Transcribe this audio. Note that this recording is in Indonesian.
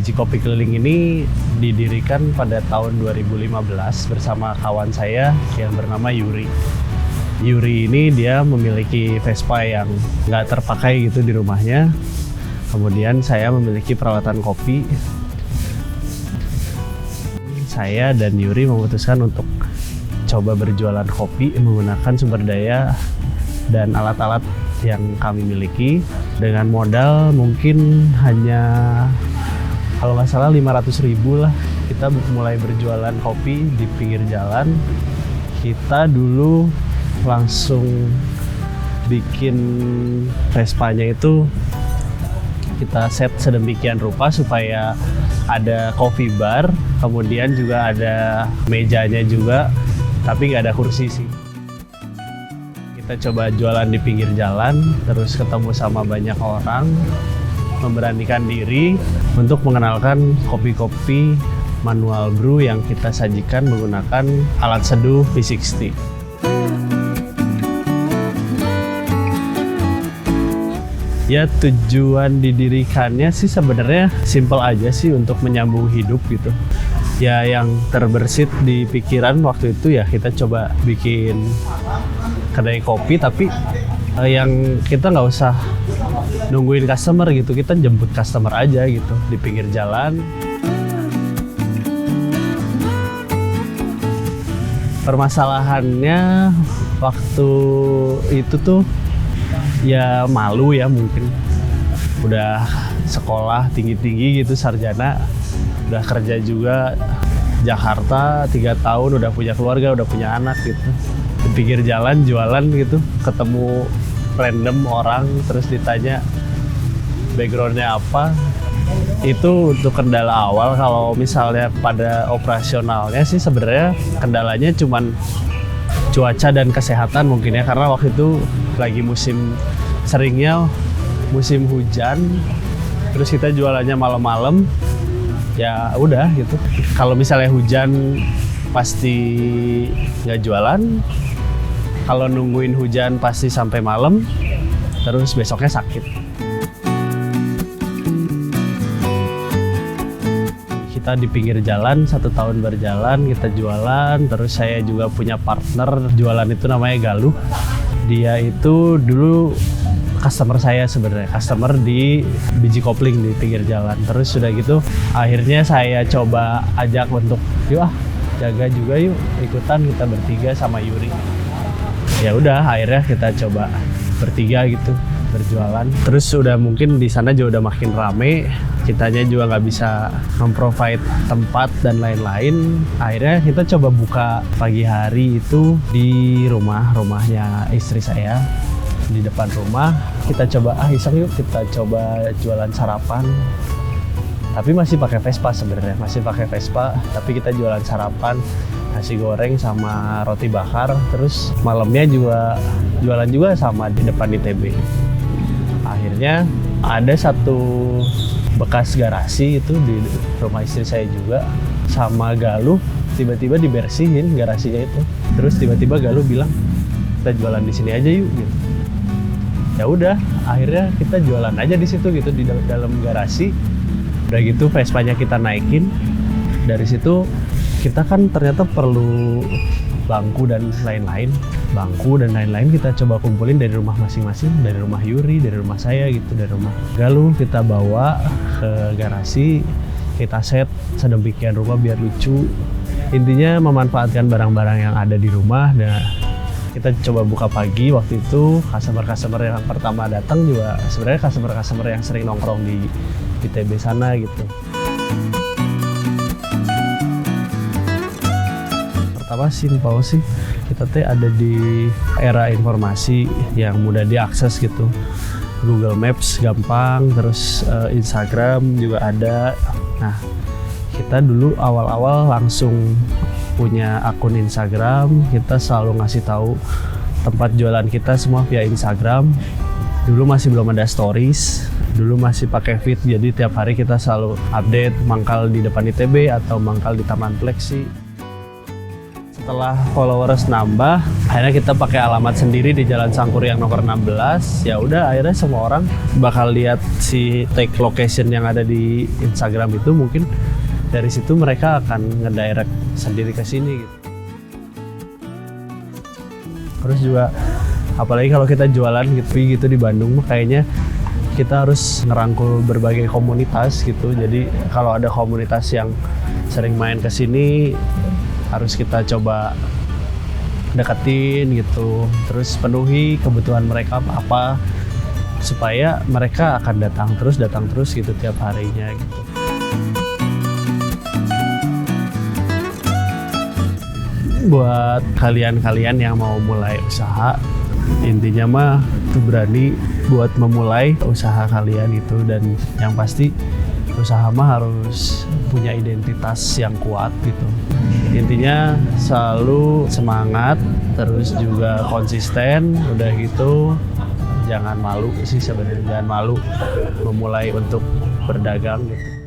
Biji Kopi Keliling ini didirikan pada tahun 2015 bersama kawan saya yang bernama Yuri. Yuri ini dia memiliki Vespa yang nggak terpakai gitu di rumahnya. Kemudian saya memiliki peralatan kopi. Saya dan Yuri memutuskan untuk coba berjualan kopi menggunakan sumber daya dan alat-alat yang kami miliki dengan modal mungkin hanya kalau nggak salah 500.000 lah. Kita mulai berjualan kopi di pinggir jalan. Kita dulu langsung bikin Vespanya itu kita set sedemikian rupa supaya ada coffee bar, kemudian juga ada mejanya juga, tapi nggak ada kursi sih. Kita coba jualan di pinggir jalan, terus ketemu sama banyak orang, memberanikan diri untuk mengenalkan kopi-kopi manual brew yang kita sajikan menggunakan alat seduh V60. Ya, tujuan didirikannya sih sebenarnya simple aja sih, untuk menyambung hidup gitu. Ya, yang terbersit di pikiran waktu itu ya kita coba bikin kedai kopi, tapi yang kita nggak usah nungguin customer gitu, kita jemput customer aja gitu di pinggir jalan. Permasalahannya waktu itu tuh ya malu ya, mungkin udah sekolah tinggi-tinggi gitu, sarjana, udah kerja juga Jakarta 3 tahun, udah punya keluarga, udah punya anak gitu. Di pinggir jalan jualan gitu, ketemu random orang terus ditanya backgroundnya apa. Itu untuk kendala awal. Kalau misalnya pada operasionalnya sih sebenarnya kendalanya cuman cuaca dan kesehatan mungkin ya, karena waktu itu lagi seringnya musim hujan, terus kita jualannya malam-malam, ya udah gitu. Kalau misalnya hujan pasti nggak jualan, kalau nungguin hujan pasti sampai malam, terus besoknya sakit. Kita di pinggir jalan 1 tahun berjalan, kita jualan. Terus saya juga punya partner jualan itu namanya Galuh. Dia itu dulu customer saya sebenarnya, customer di Biji Kopling di pinggir jalan. Terus sudah gitu akhirnya saya coba ajak untuk yuk jaga juga yuk, ikutan kita bertiga sama Yuri. Ya udah akhirnya kita coba bertiga gitu berjualan. Terus udah mungkin di sana juga udah makin rame, kitanya juga nggak bisa memprovide tempat dan lain-lain. Akhirnya kita coba buka pagi hari itu di rumahnya istri saya, di depan rumah. Kita coba iseng yuk, kita coba jualan sarapan. Tapi masih pakai Vespa sebenarnya, tapi kita jualan sarapan, nasi goreng sama roti bakar. Terus malamnya juga jualan juga sama di depan ITB. Akhirnya ada satu bekas garasi itu di rumah istri saya juga, sama Galuh tiba-tiba dibersihin garasinya itu. Terus tiba-tiba Galuh bilang, kita jualan di sini aja yuk gitu. Ya udah, akhirnya kita jualan aja di situ gitu, di dalam garasi. Udah gitu Vespanya kita naikin. Dari situ kita kan ternyata perlu bangku dan lain-lain kita coba kumpulin dari rumah masing-masing, dari rumah Yuri, dari rumah saya gitu, dari rumah Galuh. Kita bawa ke garasi, kita set sedemikian rupa biar lucu. Intinya memanfaatkan barang-barang yang ada di rumah. Dan kita coba buka pagi. Waktu itu customer yang pertama datang juga sebenarnya customer yang sering nongkrong di ITB sana gitu. Pertama simpel sih, kita ada di era informasi yang mudah diakses gitu. Google Maps gampang, terus Instagram juga ada. Nah, kita dulu awal-awal langsung punya akun Instagram. Kita selalu ngasih tahu tempat jualan kita semua via Instagram. Dulu masih belum ada stories, dulu masih pakai feed, jadi tiap hari kita selalu update mangkal di depan ITB atau mangkal di Taman Pleksi. Setelah followers nambah, akhirnya kita pakai alamat sendiri di Jalan Sangkuriang nomor 16. Ya udah, akhirnya semua orang bakal lihat si tag location yang ada di Instagram itu, mungkin dari situ mereka akan ngedirect sendiri ke sini gitu. Terus juga apalagi kalau kita jualan gitu di Bandung, kayaknya kita harus ngerangkul berbagai komunitas gitu. Jadi kalau ada komunitas yang sering main ke sini, harus kita coba deketin gitu. Terus penuhi kebutuhan mereka apa supaya mereka akan datang terus gitu tiap harinya gitu. Buat kalian-kalian yang mau mulai usaha, intinya mah tuh berani buat memulai usaha kalian itu, dan yang pasti usaha mah harus punya identitas yang kuat gitu. Intinya selalu semangat, terus juga konsisten, udah gitu jangan malu sih sebenarnya, jangan malu memulai untuk berdagang gitu.